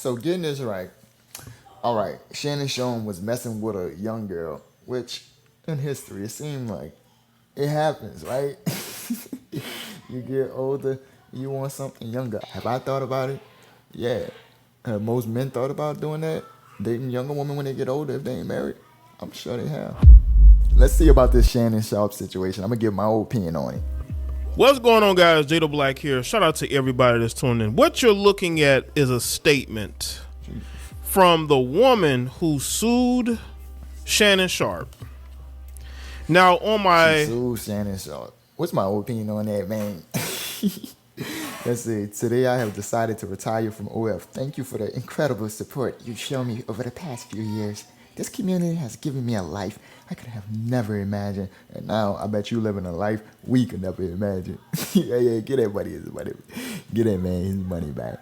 So getting this right. All right, Shannon Sharpe was messing with a young girl, which in history it seemed like it happens, right? You get older, you want something younger. Have I thought about it? Yeah. Have most men thought about doing that? Dating younger women when they get older if they ain't married? I'm sure they have. Let's see about this Shannon Sharpe situation. I'm gonna give my own opinion on it. What's going on, guys? Jado Black here. Shout out to everybody that's tuning in. What you're looking at is a statement from the woman who sued Shannon Sharpe. Now, on my... She sued Shannon Sharpe. What's my opinion on that, man? Let's see. Today I have decided to retire from OF. Thank you for the incredible support you've shown me over the past few years. This community has given me a life I could have never imagined. And now I bet you living a life we could never imagine. yeah, get that buddy his money. Get that man his money back.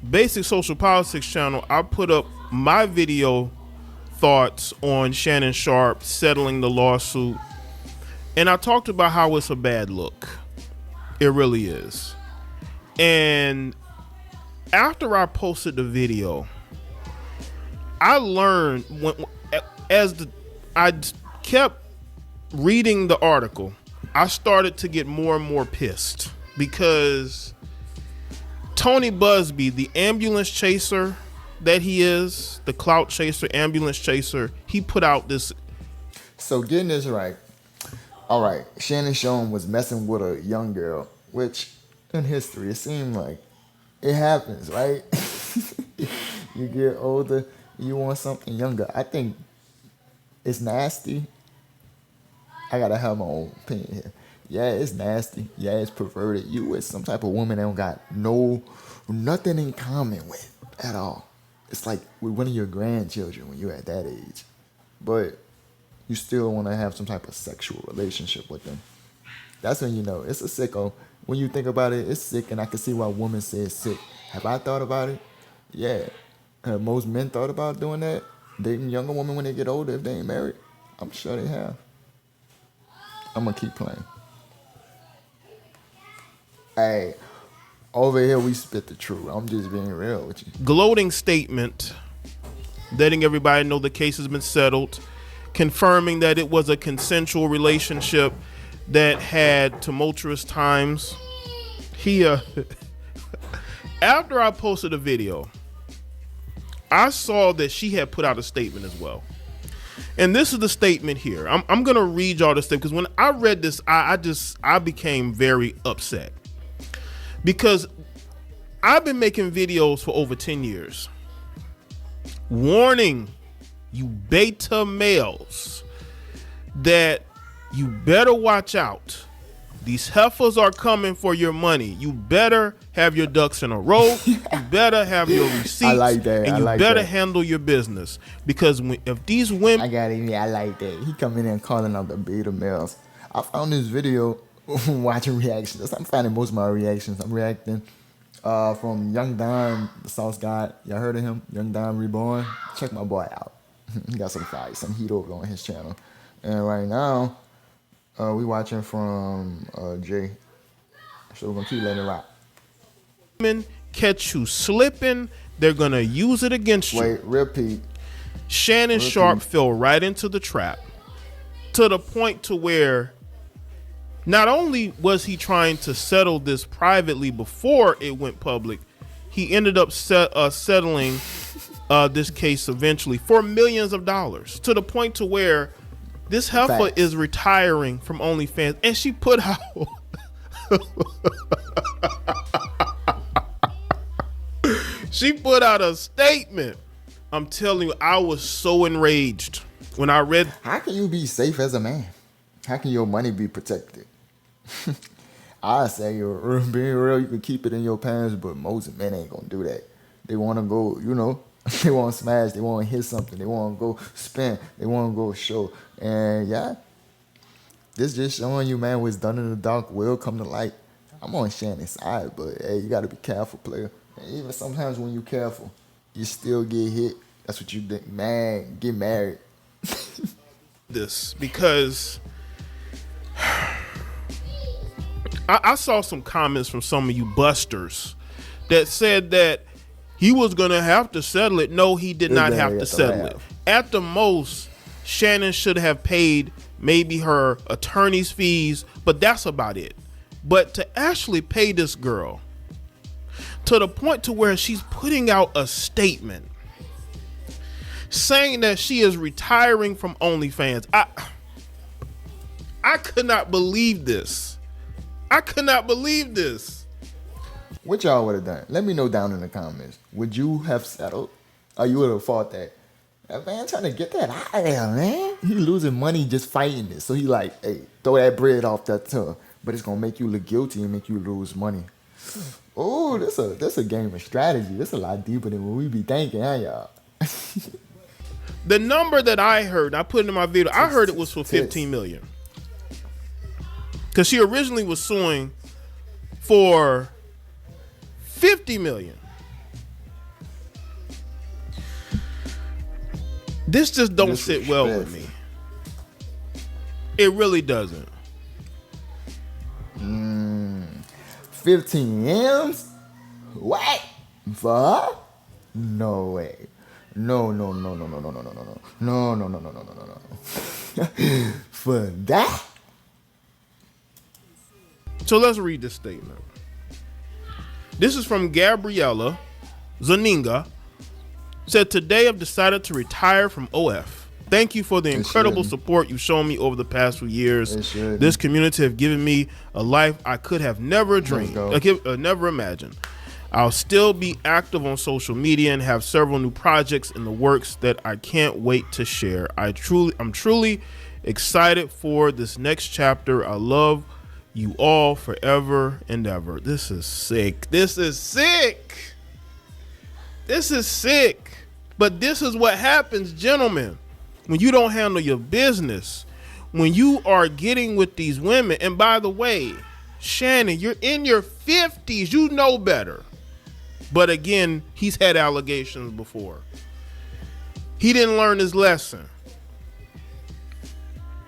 Basic Social Politics channel, I put up my video thoughts on Shannon Sharpe settling the lawsuit. And I talked about how it's a bad look. It really is. And after I posted the video, I learned I kept reading the article, I started to get more and more pissed because Tony Busby, the ambulance chaser that he is, the clout chaser, ambulance chaser, he put out this. So getting this right. All right, Shannon Sharpe was messing with a young girl, which in history it seemed like it happens, right? You get older, you want something younger. I think it's nasty. I gotta have my own opinion here. Yeah, it's nasty. Yeah, it's perverted. You with some type of woman that don't got nothing in common with at all. It's like with one of your grandchildren when you're at that age. But you still want to have some type of sexual relationship with them. That's when you know it's a sicko. When you think about it, it's sick, and I can see why women say it's sick. Have I thought about it? Yeah. Have most men thought about doing that? Dating younger women when they get older if they ain't married? I'm sure they have. I'm going to keep playing. Hey, over here we spit the truth. I'm just being real with you. Gloating statement letting everybody know the case has been settled, confirming that it was a consensual relationship that had tumultuous times. After I posted a video, I saw that she had put out a statement as well. And this is the statement here. I'm going to read y'all this thing because when I read this, I became very upset because I've been making videos for over 10 years. Warning you beta males that you better watch out. These heifers are coming for your money. You better have your ducks in a row. You better have your receipts. I like that. And you better handle your business. Because if these women... I like that. He come in and calling out the beta males. I found this video watching reactions. I'm finding most of my reactions. I'm reacting from Young Don, the Sauce God. Y'all heard of him? Young Don Reborn. Check my boy out. He got some fire, some heat over on his channel. And right now... we watching from Jay. So we're going to keep letting it rock. Women catch you slipping, they're going to use it against you. Wait, repeat. Shannon Sharpe fell right into the trap to the point to where not only was he trying to settle this privately before it went public, he ended up settling this case eventually for millions of dollars to the point to where this heifer is retiring from OnlyFans, and she put out she put out a statement. I'm telling you, I was so enraged when I read. How can you be safe as a man? How can your money be protected? I say you're being real, you can keep it in your pants, but most men ain't gonna do that. They want to go, they want to smash, they want to hit something, they want to go spin, they want to go show. And yeah, this just showing you, man, what's done in the dark will come to light. I'm on Shannon's side, but hey, you got to be careful, player. And even sometimes when you're careful, you still get hit. That's what you think, man, get married. This because I saw some comments from some of you busters that said that he was going to have to settle it. No, he did not have to settle it. At the most, Shannon should have paid maybe her attorney's fees, but that's about it. But to actually pay this girl to the point to where she's putting out a statement saying that she is retiring from OnlyFans. I could not believe this. I could not believe this. What y'all would have done? Let me know down in the comments. Would you have settled? Or you would have thought that man trying to get that out of there, man. He losing money just fighting this. So he like, hey, throw that bread off that tub. But it's gonna make you look guilty and make you lose money. Oh, this a game of strategy. This a lot deeper than what we be thinking, huh, y'all? The number that I heard, I put it in my video, I heard it was for 15 million. Because she originally was suing for 50 million. This just don't sit well with me. It really doesn't. 15 M's? What? For her? No way. No. For that? So let's read this statement. This is from Gabriella Zaninga. Said, today I've decided to retire from OF. Thank you for the incredible support you've shown me over the past few years. This community have given me a life I could have never dreamed, never imagined. I'll still be active on social media and have several new projects in the works that I can't wait to share. I'm truly excited for this next chapter. I love you all forever and ever. This is sick. This is sick. This is sick. But this is what happens, gentlemen, when you don't handle your business, when you are getting with these women. And by the way, Shannon, you're in your 50s. You know better. But again, he's had allegations before. He didn't learn his lesson.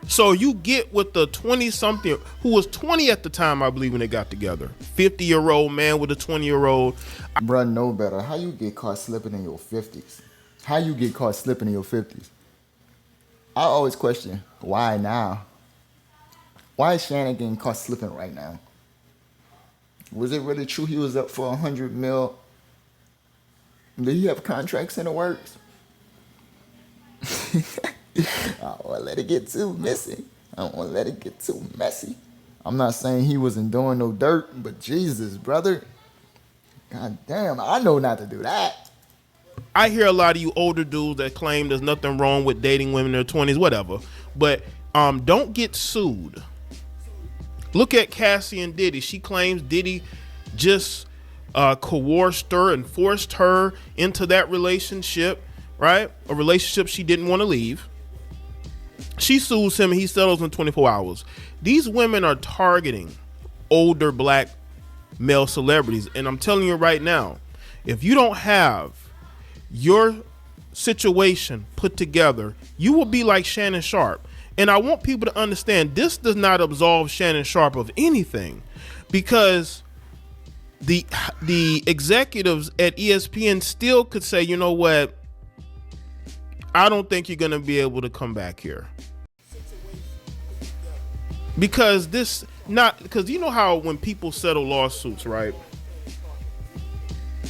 So you get with the 20-something, who was 20 at the time, I believe, when they got together. 50-year-old man with a 20-year-old. Bruh, know better. How you get caught slipping in your 50s? How you get caught slipping in your 50s? I always question, why now? Why is Shannon getting caught slipping right now? Was it really true he was up for 100 mil? Did he have contracts in the works? I don't want to let it get too messy. I don't want to let it get too messy. I'm not saying he wasn't doing no dirt, but Jesus, brother. God damn, I know not to do that. I hear a lot of you older dudes that claim there's nothing wrong with dating women in their 20s, whatever. But don't get sued. Look at Cassie and Diddy. She claims Diddy just coerced her and forced her into that relationship, right? A relationship she didn't want to leave. She sues him and he settles in 24 hours. These women are targeting older black male celebrities. And I'm telling you right now, if you don't have your situation put together, you will be like Shannon Sharpe. And I want people to understand this does not absolve Shannon Sharpe of anything, because the executives at ESPN still could say, you know what, I don't think you're going to be able to come back here. Because you know how when people settle lawsuits, right?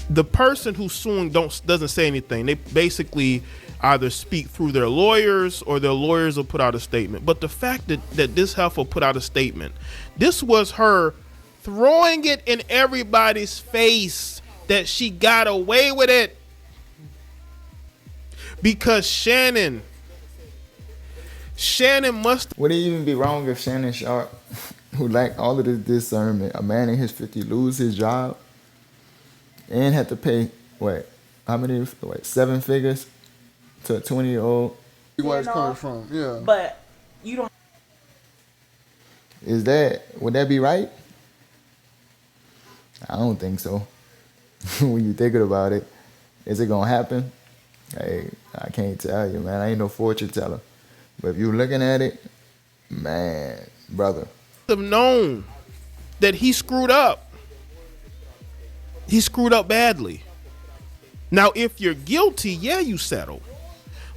The person who's suing doesn't say anything. They basically either speak through their lawyers or their lawyers will put out a statement. But the fact that this heifer put out a statement, this was her throwing it in everybody's face that she got away with it. Because Shannon must. Would it even be wrong if Shannon Sharpe, who lacked all of this discernment, a man in his 50s, lose his job and had to pay, how many, 7 figures to a 20-year-old? Where it's coming from, yeah. But you don't. Would that be right? I don't think so. When you thinking about it, is it gonna happen? Hey, I can't tell you, man. I ain't no fortune teller. But if you're looking at it, man, brother, have known that he screwed up. He screwed up badly. Now, if you're guilty, yeah, you settle.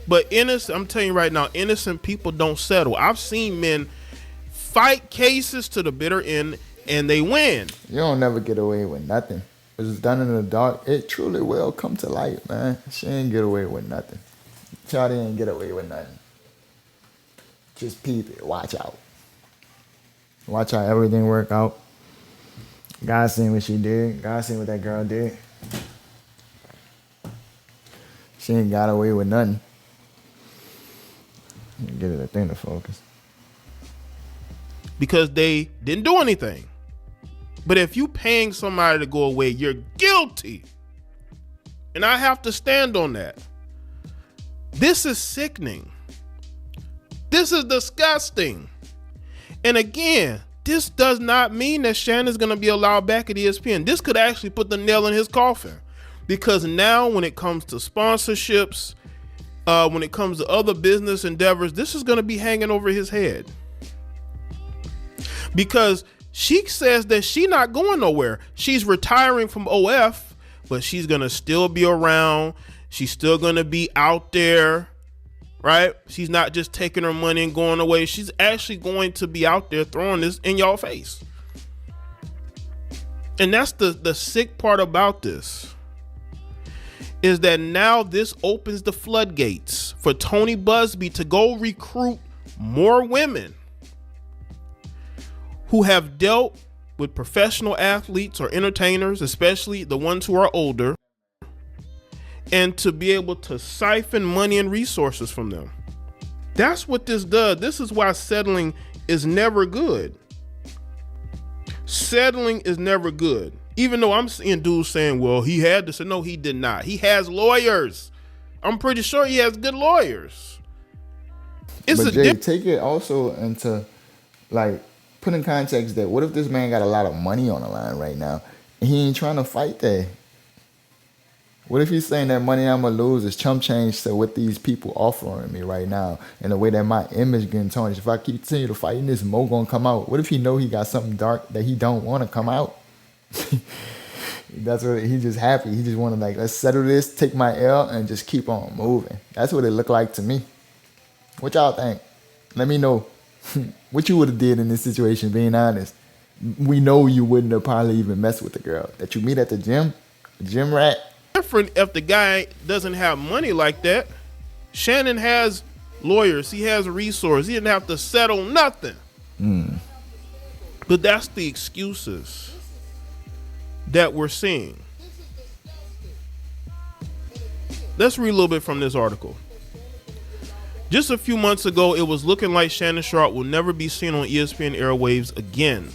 But innocent, I'm telling you right now, innocent people don't settle. I've seen men fight cases to the bitter end and they win. You don't never get away with nothing. If it's done in the dark, it truly will come to light, man. She ain't get away with nothing. Charlie ain't get away with nothing. Just peep it. Watch out. Watch how everything work out. God seen what she did. God seen what that girl did. She ain't got away with nothing. Get it a thing to focus. Because they didn't do anything. But if you paying somebody to go away, you're guilty. And I have to stand on that. This is sickening. This is disgusting. And again, this does not mean that Shannon's going to be allowed back at ESPN. This could actually put the nail in his coffin. Because now when it comes to sponsorships, when it comes to other business endeavors, this is going to be hanging over his head. Because she says that she's not going nowhere. She's retiring from OF, but she's going to still be around. She's still going to be out there, right? She's not just taking her money and going away. She's actually going to be out there throwing this in y'all face. And that's the sick part about this, is that now this opens the floodgates for Tony Busby to go recruit more women who have dealt with professional athletes or entertainers, especially the ones who are older, and to be able to siphon money and resources from them. That's what this does. This is why settling is never good. Settling is never good. Even though I'm seeing dudes saying, well, he had to say, no, he did not. He has lawyers. I'm pretty sure he has good lawyers. But Jay, take it also into, like, put in context that what if this man got a lot of money on the line right now and he ain't trying to fight that? What if he's saying that money I'm gonna lose is chump change to what these people offering me right now, and the way that my image getting tarnished? If I continue to fight, this mo gonna come out. What if he know he got something dark that he don't want to come out? That's what he just happy. He just want to, like, let's settle this, take my L, and just keep on moving. That's what it looked like to me. What y'all think? Let me know. What you would have did in this situation, being honest. We know you wouldn't have probably even messed with the girl that you meet at the gym rat. Different if the guy doesn't have money like that. Shannon has lawyers. He has resources. He didn't have to settle nothing. But that's the excuses that we're seeing. Let's read a little bit from this article. Just a few months ago, it was looking like Shannon Sharpe will never be seen on ESPN airwaves again.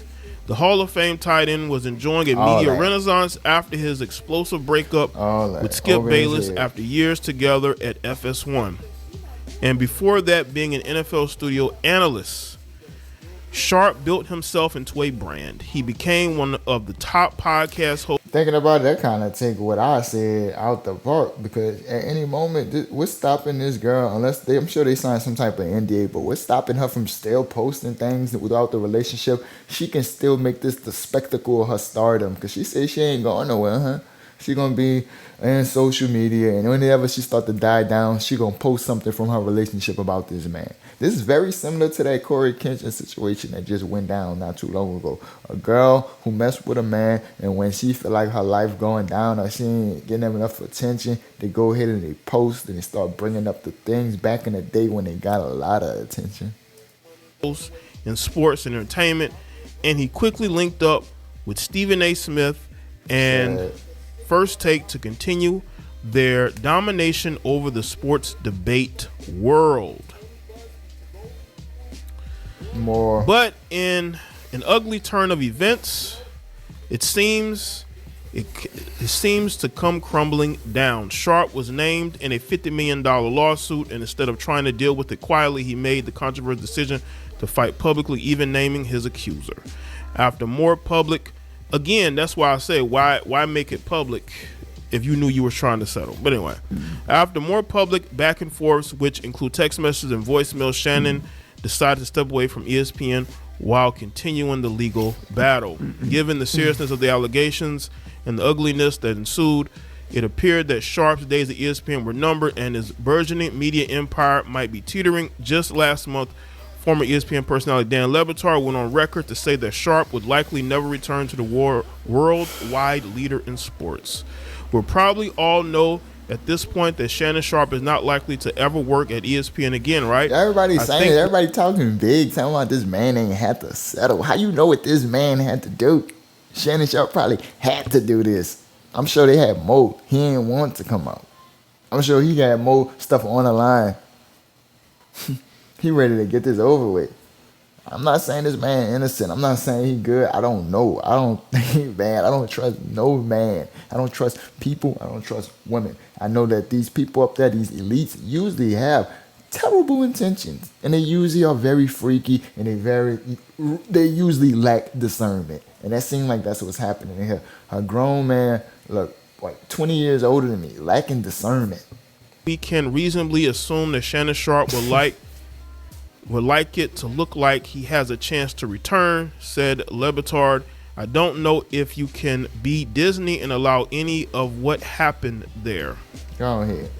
The Hall of Fame tight end was enjoying a media renaissance after his explosive breakup with Skip Bayless after years together at FS1. And before that, being an NFL studio analyst, Sharpe built himself into a brand. He became one of the top podcast hosts. Thinking about it, that kind of take what I said out the park, because at any moment, what's stopping this girl, unless I'm sure they signed some type of NDA, but what's stopping her from still posting things without the relationship? She can still make this the spectacle of her stardom, because she said she ain't going nowhere, huh? She gonna be in social media, and whenever she start to die down, she gonna post something from her relationship about this man. This is very similar to that Corey Kenshin situation that just went down not too long ago. A girl who messed with a man, and when she feel like her life going down or she ain't getting enough attention, they go ahead and they post and they start bringing up the things back in the day when they got a lot of attention. In sports and entertainment, and he quickly linked up with Stephen A. Smith and First Take to continue their domination over the sports debate world. More. But in an ugly turn of events, it seems to come crumbling down. Sharpe was named in a $50 million lawsuit, and instead of trying to deal with it quietly, he made the controversial decision to fight publicly, even naming his accuser. After more public, again, that's why I say, why make it public if you knew you were trying to settle? But anyway, after more public back and forths, which include text messages and voicemails, Shannon decided to step away from ESPN while continuing the legal battle. Given the seriousness of the allegations and the ugliness that ensued, It appeared that Sharp's days at ESPN were numbered and his burgeoning media empire might be teetering. Just last month, former ESPN personality Dan Le Batard went on record to say that Sharp would likely never return to the worldwide leader in sports. We'll probably all know at this point that Shannon Sharp is not likely to ever work at ESPN again, right? Everybody's saying it. Everybody talking big, talking about this man ain't had to settle. How you know what this man had to do? Shannon Sharp probably had to do this. I'm sure they had more. He didn't want to come out. I'm sure he had more stuff on the line. He ready to get this over with. I'm not saying this man innocent. I'm not saying he good. I don't know. I don't think, man. I don't trust no man. I don't trust people. I don't trust women. I know that these people up there, these elites, usually have terrible intentions, and they usually are very freaky, and they usually lack discernment. And that seems like that's what's happening here. A grown man, look, like 20 years older than me, lacking discernment. We can reasonably assume that Shannon Sharp would like it to look like he has a chance to return, said Le Batard. I don't know if you can be Disney and allow any of what happened there. Go ahead.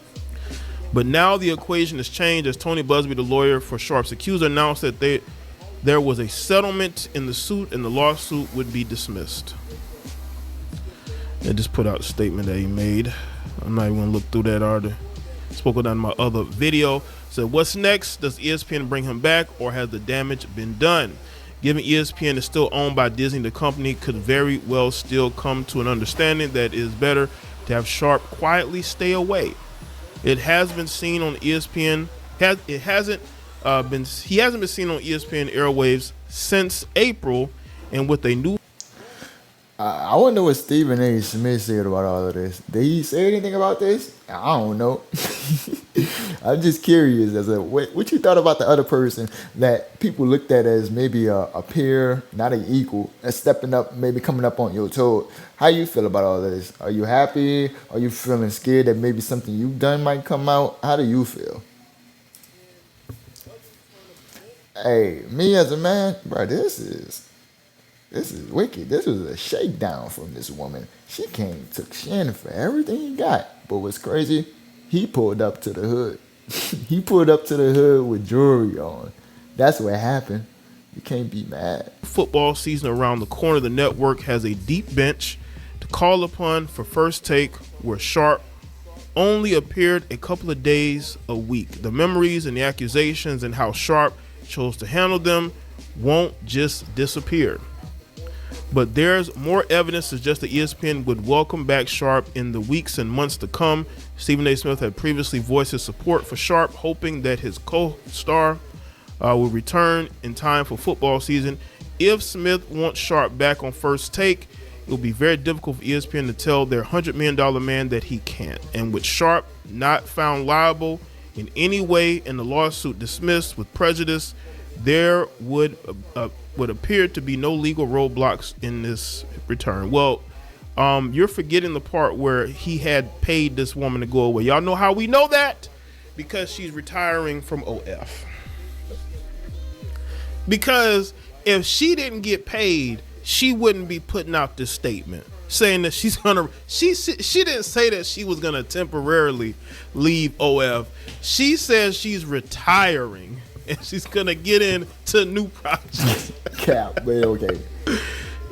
But now the equation has changed as Tony Busby, the lawyer for Sharp's accuser, announced that there was a settlement in the suit and the lawsuit would be dismissed. I just put out a statement that he made. I'm not even going to look through that article. Spoke about in my other video. Said, what's next? Does ESPN bring him back, or has the damage been done? Given ESPN is still owned by Disney, the company could very well still come to an understanding that it is better to have Sharp quietly stay away. It has been seen on ESPN. He hasn't been seen on ESPN airwaves since April, and with a new. I wonder what Stephen A. Smith said about all of this. Did he say anything about this? I don't know. I'm just curious as to what you thought about the other person that people looked at as maybe a peer, not an equal, and stepping up, maybe coming up on your toe. How you feel about all of this? Are you happy? Are you feeling scared that maybe something you've done might come out? How do you feel? Hey, me as a man, bro, this is wicked. This was a shakedown from this woman. She took Shannon for everything he got. But what's crazy, he pulled up to the hood. He pulled up to the hood with jewelry on. That's what happened. You can't be mad. Football season around the corner. The network has a deep bench to call upon for First Take, where Sharp only appeared a couple of days a week. The memories and the accusations and how Sharp chose to handle them won't just disappear. But there's more evidence to suggest that ESPN would welcome back Sharp in the weeks and months to come. Stephen A. Smith had previously voiced his support for Sharp, hoping that his co-star will return in time for football season. If Smith wants Sharp back on First Take, it will be very difficult for ESPN to tell their $100 million man that he can't. And with Sharp not found liable in any way in the lawsuit dismissed with prejudice, there would appear to be no legal roadblocks in this return. Well, you're forgetting the part where he had paid this woman to go away. Y'all know how we know that? Because she's retiring from OF. Because if she didn't get paid, she wouldn't be putting out this statement saying that she didn't say that she was gonna temporarily leave OF. She says she's retiring and she's gonna get into new projects. Cap, but okay.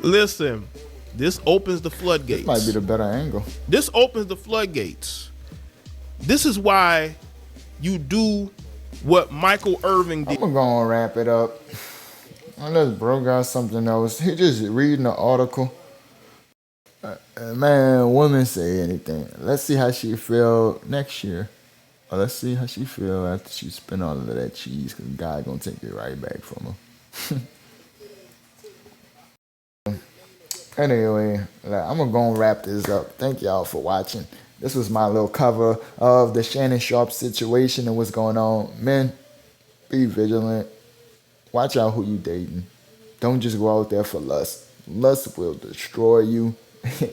Listen, this opens the floodgates. This might be the better angle. This opens the floodgates. This is why you do what Michael Irvin did. I'm gonna wrap it up. Unless bro got something else. He just reading the article. Man, women say anything. Let's see how she feel next year. Or let's see how she feel after she spent all of that cheese, because God gonna take it right back from her. Anyway, I'm gonna go and wrap this up. Thank y'all for watching. This was my little cover of the Shannon Sharp situation and what's going on. Men, be vigilant. Watch out who you dating. Don't just go out there for lust. Lust will destroy you.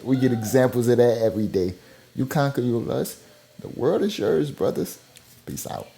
We get examples of that every day. You conquer your lust, the world is yours, brothers. Peace out.